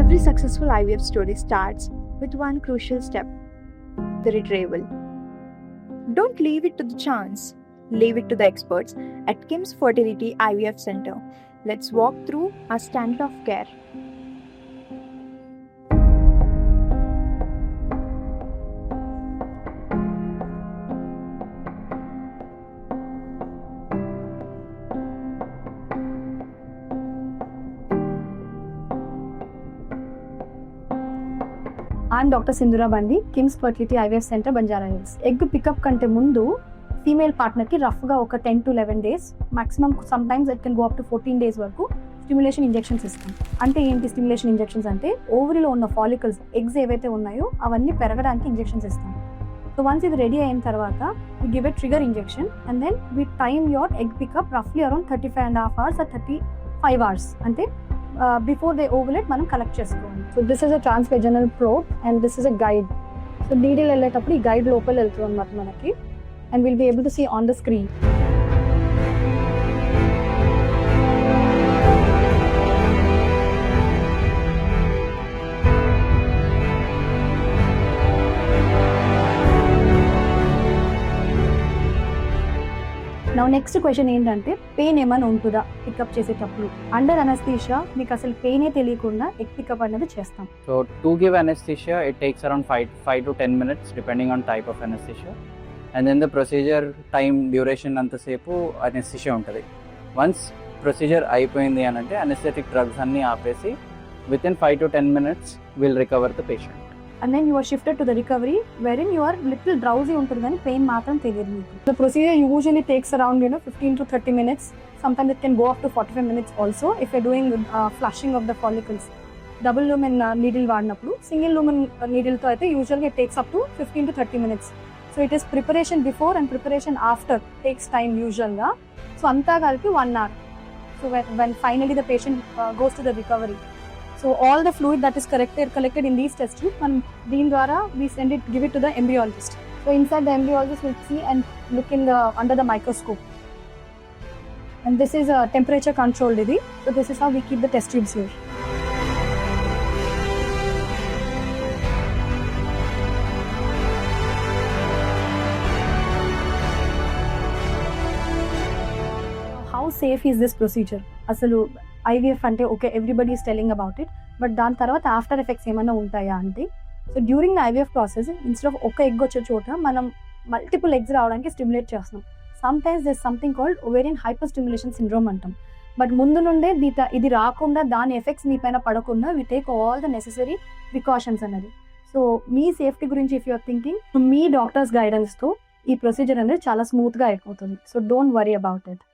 Every successful IVF story starts with one crucial step: the retrieval. Don't leave it to the chance, leave it to the experts at Kim's Fertility IVF Center. Let's walk through our standard of care. I'm Dr. Sindhura Bandi, Kim's Fertility IVF Center, Banjara Hills. Egg pickup కంటే ముందు female పార్ట్నర్కి రఫ్గా ఒక 10 to 11 days, maximum sometimes it can go up to 14 days వరకు stimulation injections ఇస్తాం. అంటే ఏంటి stimulation injections అంటే ఓవరీలో ఉన్న ఫాలికల్స్, ఎగ్స్ ఏవైతే ఉన్నాయో అవన్నీ పెరగడానికి ఇంజెక్షన్స్ ఇస్తాం. సో వన్స్ ఇది రెడీ అయిన తర్వాత we give a trigger injection and then we time your egg pickup roughly around 35.5 hours or 35 hours. అంటే before they ovulate మనం కలెక్ట్ చేసుకోవాలి. So this is a transvaginal probe and this is a guide. So needle వెళ్ళేటప్పుడు ఈ guide లోపల వెళ్తుంది అన్నమాట మనకి, and will be able to see on the screen. నా నెక్స్ట్ క్వశ్చన్ ఏంటంటే, పెయిన్ ఏమైనా ఉంటుందా పికప్ చేసేటప్పుడు? అండర్ అనస్థీషియా మీకు అసలు పెయినే తెలియకుండా ఎగ్ పికప్ అనేది చేస్తాం. So to give anesthesia, it takes around 5 to 10 minutes depending on type of anesthesia. And then the procedure time duration అంతసేపు anesthesia ఉంటుంది. Once procedure అయిపోయింది అని అంటే anesthetic drugs అన్నీ ఆపేసి within 5 to 10 minutes we'll recover the patient. And then you are shifted to the recovery wherein you are little drowsy ఉంటుంది కానీ pain మాత్రం తెలియదు మీకు. The procedure usually takes around 15 to 30 minutes. Sometimes it can go up to 45 minutes also if you're doing flushing of the follicles. Double lumen needle వాడినప్పుడు single lumen needle తో అయితే usually it takes up to 15 to 30 minutes. So it is preparation before and preparation after takes time usual గా. So అంతా కలిపి 1 hour. So when finally the patient goes to the recovery. So all the fluid that is collected in these test tubes, and దీని ద్వారా we give it to the embryologist. So inside the embryologist will see and look under the microscope. And this is a temperature controlled idi. So this is how we keep the test tubes here. How safe is this procedure? అసలు IVF అంటే okay, everybody is telling about it, but దాని తర్వాత after effects ఏమైనా ఉంటాయా అంటే, so during the IVF process instead of ఒక egg వచ్చే చోట మనం మల్టిపుల్ ఎగ్స్ రావడానికి స్టిమ్యులేట్ చేస్తున్నాం. Sometimes this something called ovarian hyper stimulation syndrome అంటాం. బట్ ముందు నుండే ఇది రాకుండా, దాని ఎఫెక్ట్స్ మీ పైన పడకుండా we take all the necessary precautions అన్నది. సో మీ సేఫ్టీ గురించి if you're thinking, me doctors గైడెన్స్తో ఈ ప్రొసీజర్ అనేది చాలా స్మూత్గా అయిపోతుంది. So don't worry about it.